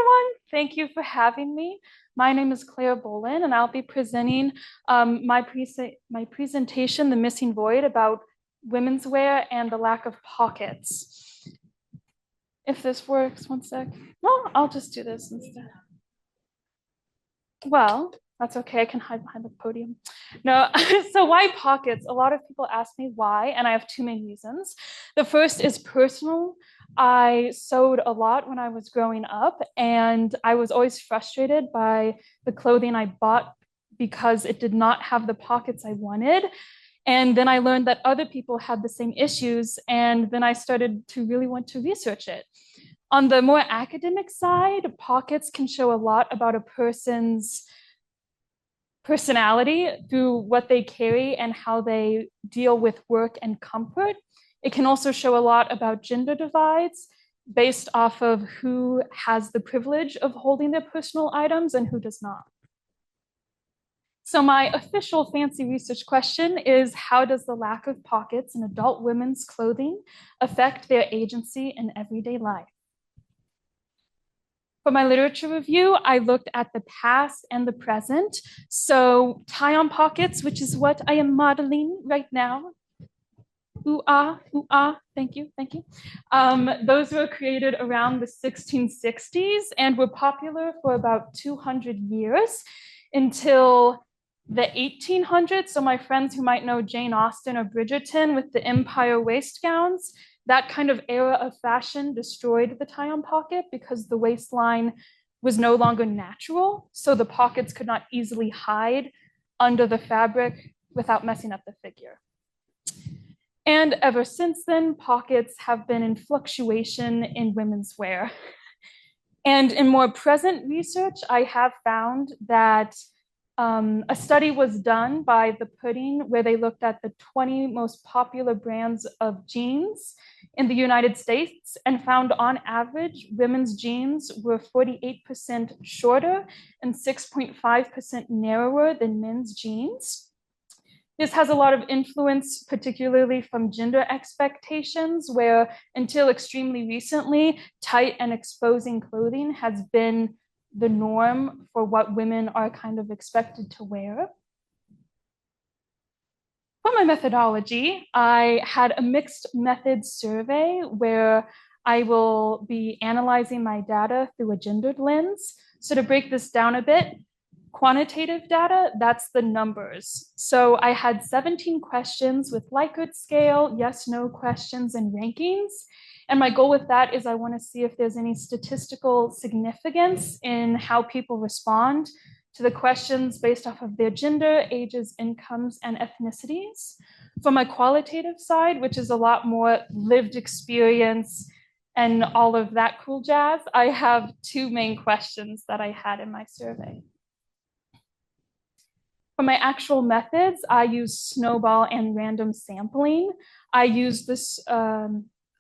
everyone. Thank you for having me. My name is Clare Bolon, and I'll be presenting my presentation, The Missing Void, about women's wear and the lack of pockets. If this works, one sec. Well, I'll just do this instead. Well, that's okay. I can hide behind the podium. No, so why pockets? A lot of people ask me why, and I have two main reasons. The first is personal. I sewed a lot when I was growing up, and I was always frustrated by the clothing I bought because it did not have the pockets I wanted. And then I learned that other people had the same issues, and then I started to really want to research it. On the more academic side, pockets can show a lot about a person's personality through what they carry and how they deal with work and comfort. It can also show a lot about gender divides based off of who has the privilege of holding their personal items and who does not. So my official fancy research question is, how does the lack of pockets in adult women's clothing affect their agency in everyday life? For my literature review, I looked at the past and the present. So tie-on pockets, which is what I am modeling right now. Ooh ah, thank you. Those were created around the 1660s and were popular for about 200 years until the 1800s. So my friends who might know Jane Austen or Bridgerton with the Empire waist gowns, that kind of era of fashion destroyed the tie-on pocket because the waistline was no longer natural. So the pockets could not easily hide under the fabric without messing up the figure. And ever since then, pockets have been in fluctuation in women's wear. And in more present research, I have found that a study was done by The Pudding where they looked at the 20 most popular brands of jeans in the United States and found on average, women's jeans were 48% shorter and 6.5% narrower than men's jeans. This has a lot of influence, particularly from gender expectations, where until extremely recently, tight and exposing clothing has been the norm for what women are kind of expected to wear. For my methodology, I had a mixed methods survey where I will be analyzing my data through a gendered lens. So to break this down a bit, quantitative data, that's the numbers. So I had 17 questions with Likert scale, yes, no questions, and rankings. And my goal with that is I want to see if there's any statistical significance in how people respond to the questions based off of their gender, ages, incomes, and ethnicities. For my qualitative side, which is a lot more lived experience and all of that cool jazz, I have two main questions that I had in my survey. For my actual methods, I use snowball and random sampling. I use this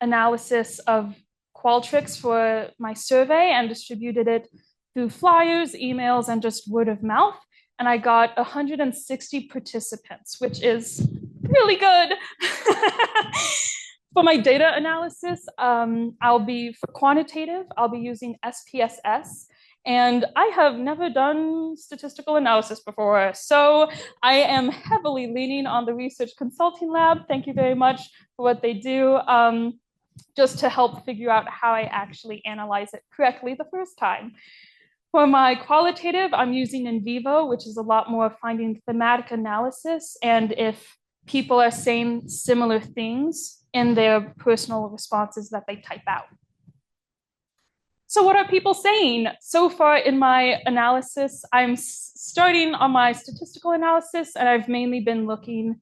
analysis of Qualtrics for my survey and distributed it through flyers, emails, and just word of mouth. And I got 160 participants, which is really good. For my data analysis, for quantitative, I'll be using SPSS. And I have never done statistical analysis before. So I am heavily leaning on the Research Consulting Lab. Thank you very much for what they do, just to help figure out how I actually analyze it correctly the first time. For my qualitative, I'm using NVivo, which is a lot more finding thematic analysis and if people are saying similar things in their personal responses that they type out. So what are people saying? So far in my analysis, I'm starting on my statistical analysis, and I've mainly been looking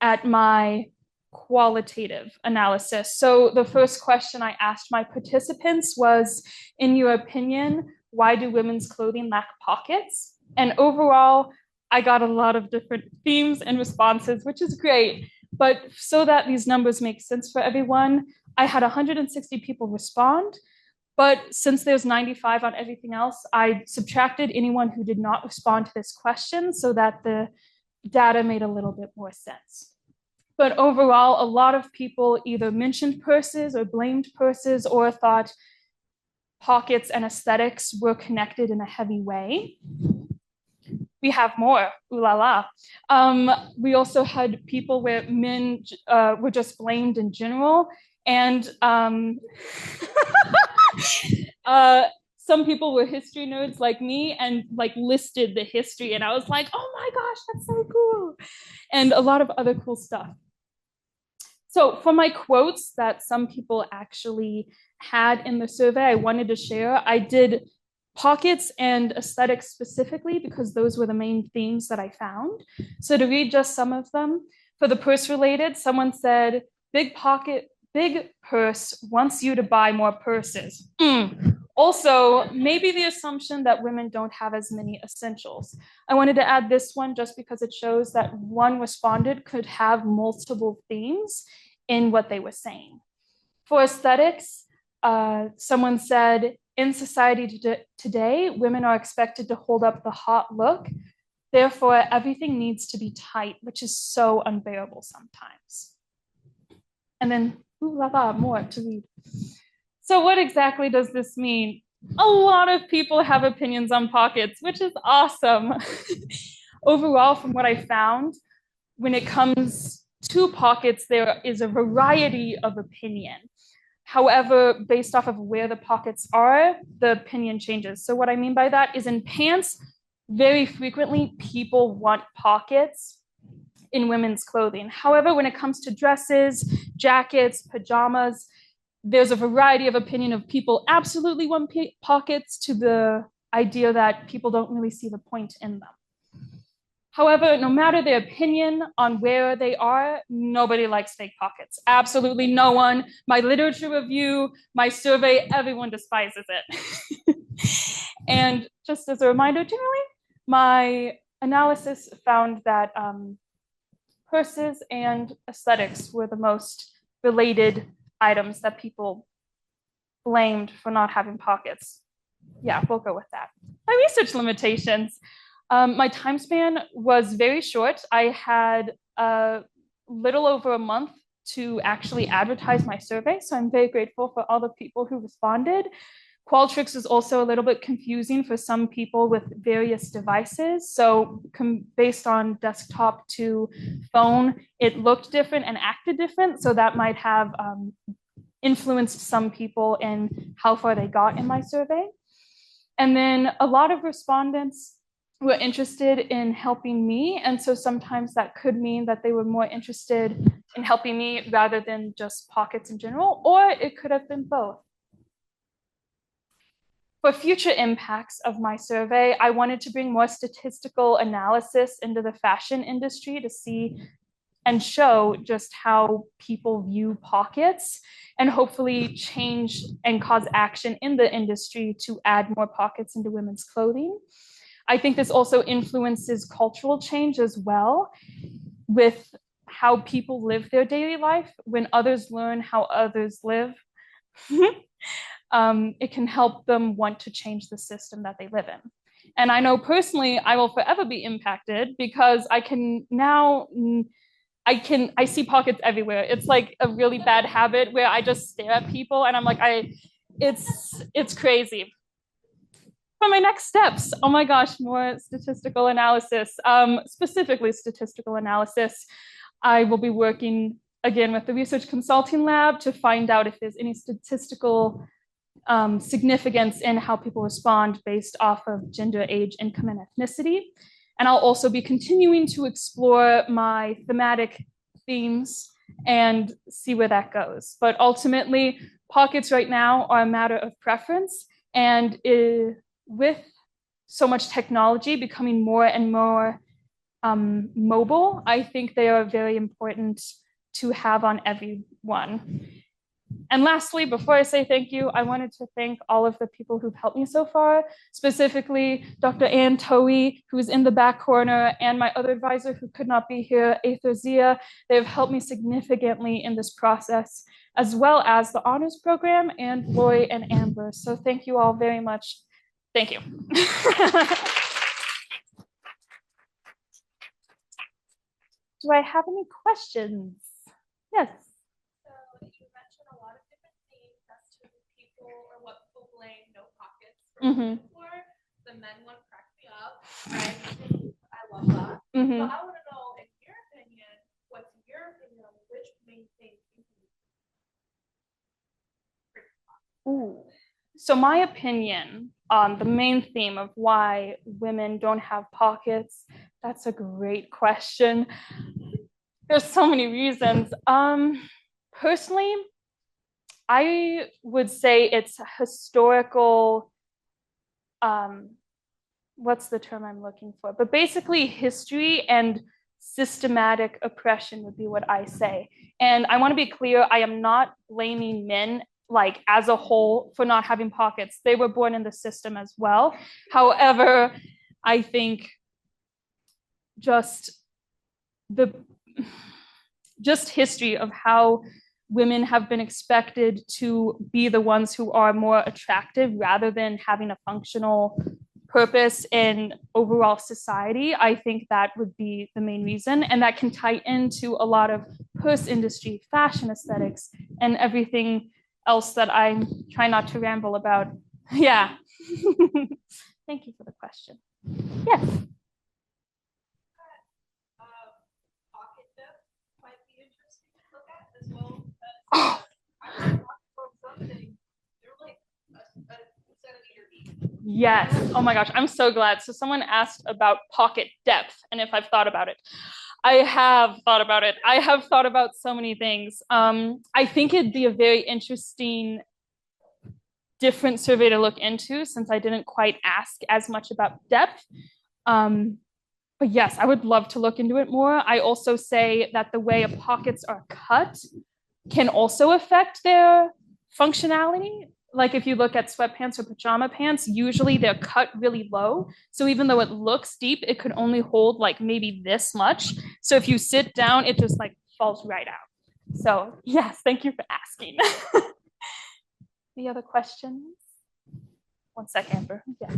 at my qualitative analysis. So the first question I asked my participants was, in your opinion, why do women's clothing lack pockets? And overall, I got a lot of different themes and responses, which is great. But so that these numbers make sense for everyone, I had 160 people respond. But since there's 95 on everything else, I subtracted anyone who did not respond to this question so that the data made a little bit more sense. But overall, a lot of people either mentioned purses or blamed purses or thought pockets and aesthetics were connected in a heavy way. We have more, ooh la la. We also had people where men were just blamed in general. And some people were history nerds like me and like listed the history. And I was like, oh my gosh, that's so cool. And a lot of other cool stuff. So for my quotes that some people actually had in the survey I wanted to share, I did pockets and aesthetics specifically because those were the main themes that I found. So to read just some of them, for the purse related, someone said, big purse wants you to buy more purses. Also, maybe the assumption that women don't have as many essentials. I wanted to add this one just because it shows that one respondent could have multiple themes in what they were saying. For aesthetics, someone said, in society today, women are expected to hold up the hot look. Therefore, everything needs to be tight, which is so unbearable sometimes. And then, ooh la la, more to read. So what exactly does this mean? A lot of people have opinions on pockets, which is awesome. Overall, from what I found, when it comes to pockets, there is a variety of opinion. However, based off of where the pockets are, the opinion changes. So what I mean by that is in pants, very frequently people want pockets in women's clothing. However, when it comes to dresses, jackets, pajamas, there's a variety of opinion of people absolutely want pockets to the idea that people don't really see the point in them. However, no matter their opinion on where they are, nobody likes fake pockets. Absolutely no one. My literature review, my survey, everyone despises it. And just as a reminder, generally, my analysis found that purses and aesthetics were the most related items that people blamed for not having pockets. Yeah, we'll go with that. My research limitations. My time span was very short. I had a little over a month to actually advertise my survey, so I'm very grateful for all the people who responded. Qualtrics is also a little bit confusing for some people with various devices. So based on desktop to phone, it looked different and acted different. So that might have influenced some people in how far they got in my survey. And then a lot of respondents were interested in helping me. And so sometimes that could mean that they were more interested in helping me rather than just pockets in general, or it could have been both. For future impacts of my survey, I wanted to bring more statistical analysis into the fashion industry to see and show just how people view pockets and hopefully change and cause action in the industry to add more pockets into women's clothing. I think this also influences cultural change as well with how people live their daily life. When others learn how others live, it can help them want to change the system that they live in. And I know personally, I will forever be impacted because I can now, I see pockets everywhere. It's like a really bad habit where I just stare at people and I'm like, it's crazy. For my next steps, oh my gosh, more statistical analysis, specifically statistical analysis. I will be working again with the Research Consulting Lab to find out if there's any statistical significance in how people respond based off of gender, age, income, and ethnicity. And I'll also be continuing to explore my thematic themes and see where that goes. But ultimately, pockets right now are a matter of preference. And with so much technology becoming more and more mobile, I think they are very important to have on everyone. And lastly, before I say thank you, I wanted to thank all of the people who've helped me so far, specifically Dr. Ann Towie, who is in the back corner, and my other advisor who could not be here, Aether Zia. They've helped me significantly in this process, as well as the honors program and Lori and Amber. So thank you all very much. Thank you. Do I have any questions? Yes. So you mentioned a lot of different themes as to who people or what people blame, no Mm-hmm. The men one cracked me up, right? I love that. Mm-hmm. But I want to know, in your opinion, what's your opinion on which main thing you can. Ooh. So my opinion on the main theme of why women don't have pockets, that's a great question. There's so many reasons. Personally, I would say it's historical, what's the term I'm looking for? But basically history and systematic oppression would be what I say. And I want to be clear, I am not blaming men like as a whole for not having pockets. They were born in the system as well. However, I think just the history of how women have been expected to be the ones who are more attractive rather than having a functional purpose in overall society. I think that would be the main reason. And that can tie into a lot of purse industry, fashion aesthetics, and everything else that I'm trying not to ramble about. Yeah. Thank you for the question. Yes. Yes. Oh my gosh, I'm so glad. So someone asked about pocket depth and if I've thought about it. I have thought about it. I have thought about so many things. I think it'd be a very interesting, different survey to look into since I didn't quite ask as much about depth. But yes, I would love to look into it more. I also say that the way pockets are cut can also affect their functionality. Like if you look at sweatpants or pajama pants, usually they're cut really low. So even though it looks deep, it could only hold like maybe this much. So if you sit down, it just like falls right out. So yes, thank you for asking. Any other questions? One second, Amber. Yeah.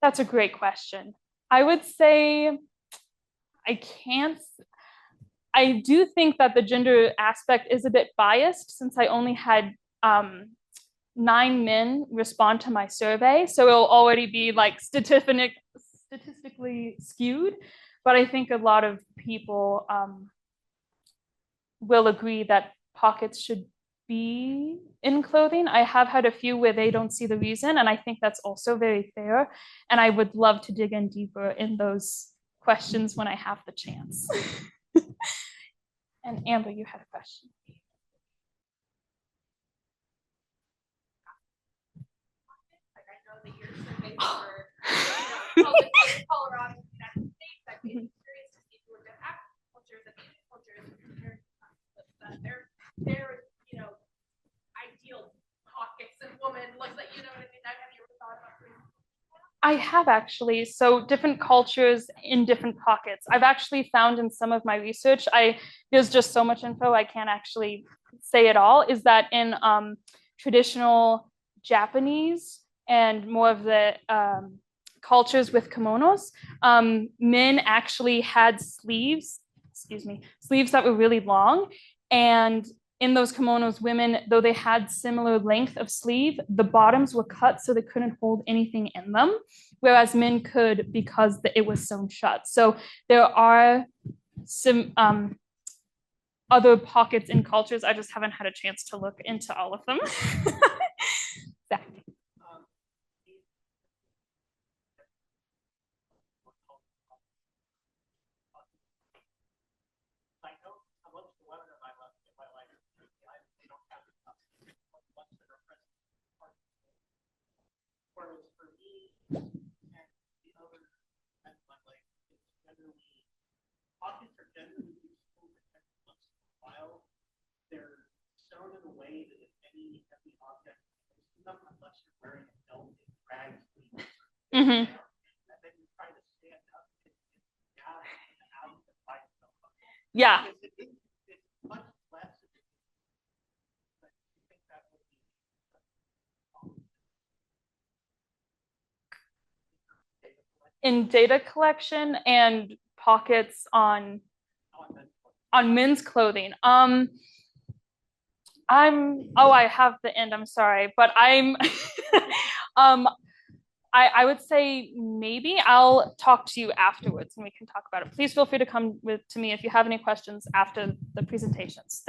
That's a great question. I would say I do think that the gender aspect is a bit biased since I only had 9 men respond to my survey. So it'll already be like statistically skewed. But I think a lot of people will agree that pockets should be in clothing. I have had a few where they don't see the reason, and I think that's also very fair. And I would love to dig in deeper in those questions when I have the chance. And Amber, you had a question. Like I know that your survey for Colorado, United States, I'd be curious to see if you were different cultures and cultures they're ideal pockets and women like that, you know what I mean? Have you ever thought about doing? I have actually. So different cultures in different pockets. I've actually found in some of my research, there's just so much info I can't actually say it all, is that in traditional Japanese and more of the cultures with kimonos, men actually had sleeves that were really long. And in those kimonos, women, though they had similar length of sleeve, the bottoms were cut so they couldn't hold anything in them, whereas men could because it was sewn shut. So there are some other pockets in cultures. I just haven't had a chance to look into all of them. Exactly. For me and the other at my life, it's generally pockets are generally useful once in a while. They're sewn in a way that if any heavy object moves them, unless you're wearing a belt, it drags me. And then you try to stand up and down and out and fight them. Yeah. It's much less. But I think that would be in data collection and pockets on On men's clothing. I have the end, I'm sorry, but I would say maybe I'll talk to you afterwards and we can talk about it. Please feel free to come to me if you have any questions after the presentations.